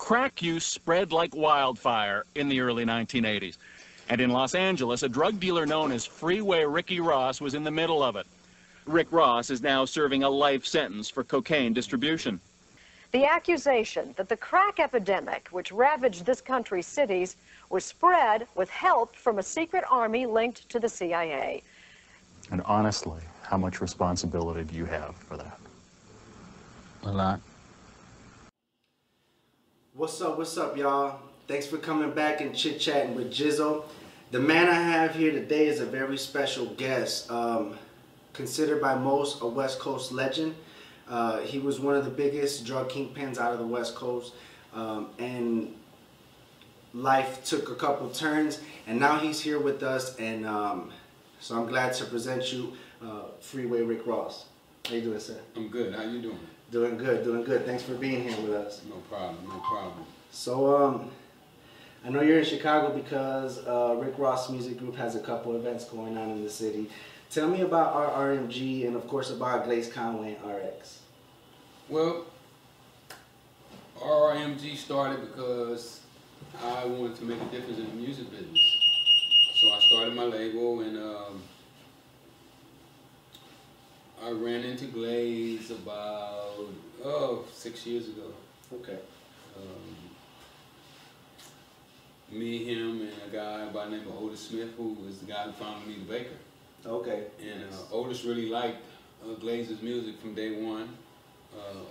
Crack use spread like wildfire in the early 1980s. And in Los Angeles, a drug dealer known as Freeway Ricky Ross was in the middle of it. Rick Ross is now serving a life sentence for cocaine distribution. The accusation that the crack epidemic, which ravaged this country's cities, was spread with help from a secret army linked to the CIA. And honestly, how much responsibility do you have for that? A lot. What's up, y'all? Thanks for coming back and chit-chatting with Gizzo. The man I have here today is a very special guest, considered by most a West Coast legend. He was one of the biggest drug kingpins out of the West Coast, and life took a couple turns, and now he's here with us, and so I'm glad to present you Freeway Rick Ross. How you doing, sir? I'm good. How you doing? Doing good, doing good. Thanks for being here with us. No problem, no problem. So, I know you're in Chicago because Rick Ross Music Group has a couple events going on in the city. Tell me about RMG and, of course, about Glaze Conway and RX. Well, RMG started because I wanted to make a difference in the music business. So I started my label, and I ran into Glaze about 6 years ago. Okay. Me, him, and a guy by the name of Otis Smith, who was the guy who found Anita Baker. Okay. And Otis really liked Glaze's music from day one.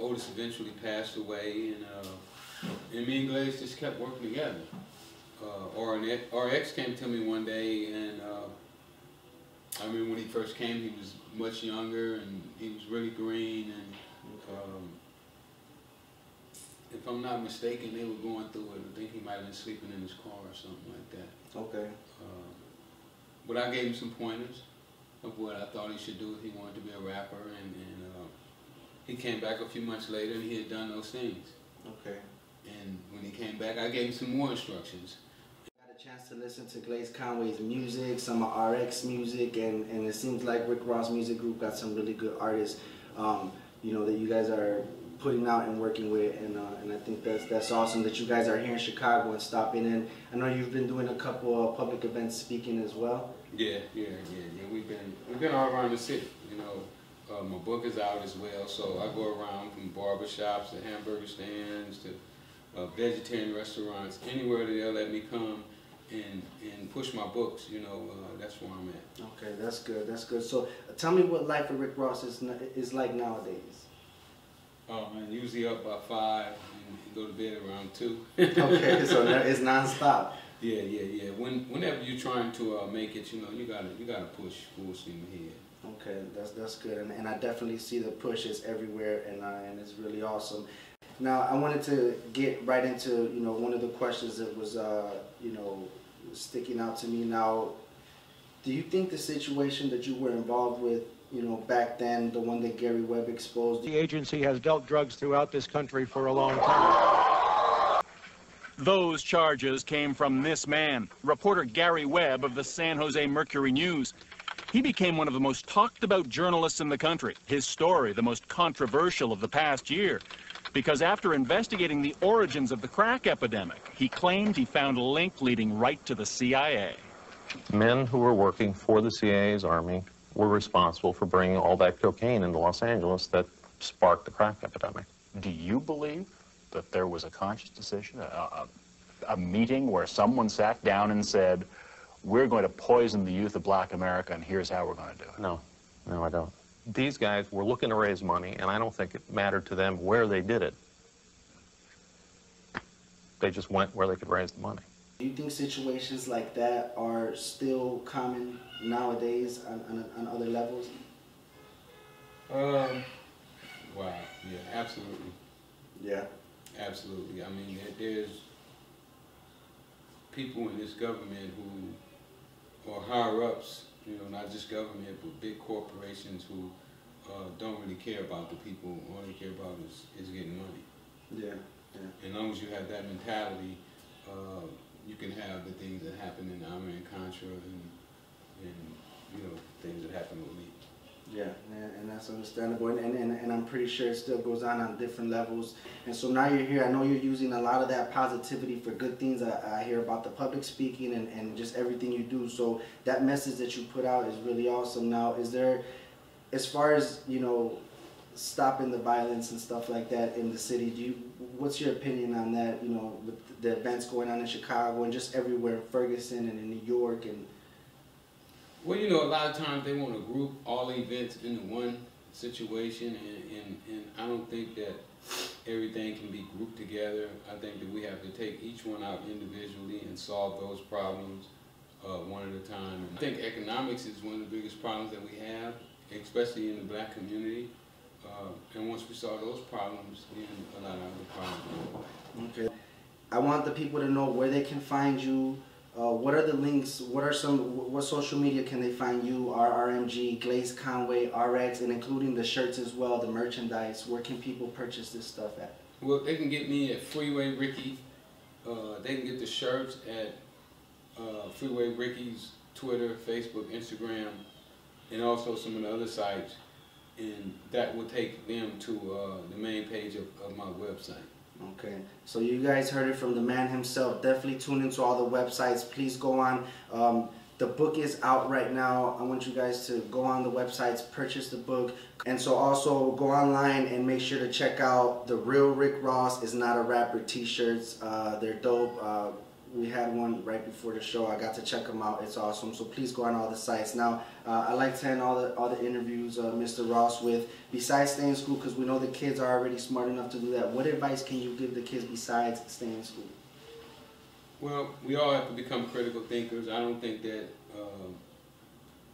Otis eventually passed away, and me and Glaze just kept working together. RX came to me one day, and I remember when he first came, he was much younger, and he was really green, and if I'm not mistaken, they were going through it. I think he might have been sleeping in his car or something like that. Okay. But I gave him some pointers of what I thought he should do if he wanted to be a rapper, and he came back a few months later, and he had done those things. Okay. And when he came back, I gave him some more instructions. I had a chance to listen to Glaze Conway's music, some of RX music, and it seems like Rick Ross Music Group got some really good artists, you know, that you guys are putting out and working with, and I think that's awesome that you guys are here in Chicago and stopping in. I know you've been doing a couple of public events speaking as well. Yeah. We've been all around the city. You know, my book is out as well, so I go around from barbershops to hamburger stands to vegetarian restaurants, anywhere that they'll let me come and push my books. You know, that's where I'm at. Okay, that's good. That's good. So tell me what life for Rick Ross is like nowadays. Oh man, usually up by 5 and go to bed around 2. Okay, so it's nonstop. Yeah. Whenever you're trying to make it, you know, you gotta push full steam ahead. Okay, that's good, and I definitely see the pushes everywhere, and it's really awesome. Now I wanted to get right into, you know, one of the questions that was you know, sticking out to me. Now, do you think the situation that you were involved with, you know, back then, the one that Gary Webb exposed? The agency has dealt drugs throughout this country for a long time. Those charges came from this man, reporter Gary Webb of the San Jose Mercury News. He became one of the most talked about journalists in the country. His story, the most controversial of the past year, because after investigating the origins of the crack epidemic, he claimed he found a link leading right to the CIA. Men who were working for the CIA's army were responsible for bringing all that cocaine into Los Angeles that sparked the crack epidemic. Do you believe that there was a conscious decision, a meeting where someone sat down and said, we're going to poison the youth of Black America, and here's how we're going to do it? No, I don't. These guys were looking to raise money, and I don't think it mattered to them where they did it. They just went where they could raise the money. Do you think situations like that are still common nowadays on other levels? Wow, yeah, absolutely. Yeah. Absolutely. I mean, there's people in this government who are higher-ups, you know, not just government, but big corporations who don't really care about the people. All they care about is getting money. Yeah. As long as you have that mentality, you can have the things that happen in Iran Contra and you know, things that happen with me. Yeah, and that's understandable, and I'm pretty sure it still goes on different levels. And so now you're here. I know you're using a lot of that positivity for good things. I hear about the public speaking and just everything you do. So that message that you put out is really awesome. Now, is there, as far as, you know, stopping the violence and stuff like that in the city, what's your opinion on that, you know, with the events going on in Chicago and just everywhere, in Ferguson and in New York? And well, you know, a lot of times they want to group all the events into one situation, and I don't think that everything can be grouped together. I think that we have to take each one out individually and solve those problems one at a time. I think economics is one of the biggest problems that we have, especially in the black community. And once we solve those problems, then a lot of other problems. Okay. I want the people to know where they can find you. What are the links? What social media can they find you? RRMG, Glaze Conway, RX, and including the shirts as well, the merchandise. Where can people purchase this stuff at? Well, they can get me at Freeway Ricky. They can get the shirts at Freeway Ricky's Twitter, Facebook, Instagram, and also some of the other sites. And that will take them to the main page of my website. Okay, so you guys heard it from the man himself. Definitely tune into all the websites. Please go on. The book is out right now. I want you guys to go on the websites, purchase the book. And so also go online and make sure to check out the Real Rick Ross Is Not a Rapper t-shirts. They're dope. We had one right before the show. I got to check them out. It's awesome. So please go on all the sites. Now, I like to end all the interviews, Mr. Ross, with, besides staying in school, because we know the kids are already smart enough to do that, what advice can you give the kids besides staying in school? Well, we all have to become critical thinkers. I don't think that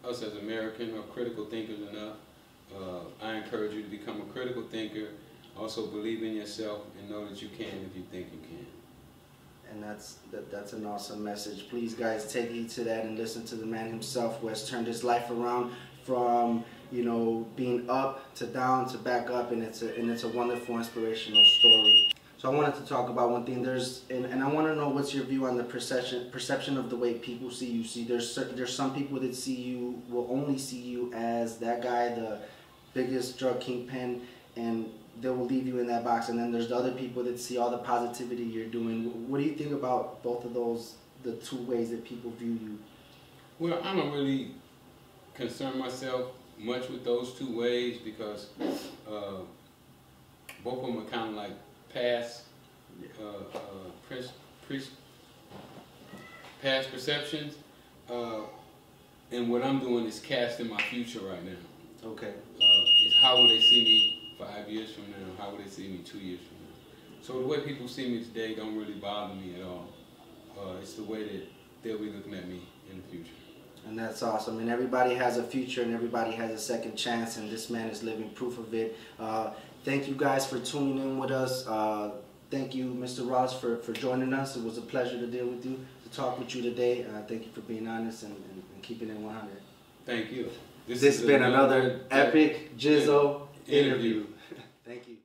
us as Americans are critical thinkers enough. I encourage you to become a critical thinker. Also believe in yourself and know that you can if you think you can. And that's an awesome message. Please, guys, take heed to that and listen to the man himself, who has turned his life around from, you know, being up to down to back up, and it's a wonderful, inspirational story. So I wanted to talk about one thing. And I want to know what's your view on the perception of the way people see you. See, there's some people that will only see you as that guy, the biggest drug kingpin, and they will leave you in that box. And then there's the other people that see all the positivity you're doing. What do you think about both of those, the two ways that people view you? Well, I don't really concern myself much with those two ways, because both of them are kind of like past perceptions, and what I'm doing is casting my future right now. Okay. Is how will they see me 5 years from now? How will they see me 2 years from now? So the way people see me today don't really bother me at all. It's the way that they'll be looking at me in the future. And that's awesome. And everybody has a future, and everybody has a second chance, and this man is living proof of it. Thank you guys for tuning in with us. Thank you, Mr. Ross, for joining us. It was a pleasure to deal with you, to talk with you today. Thank you for being honest and keeping it 100. Thank you. This has been another epic Gizzo interview. Thank you.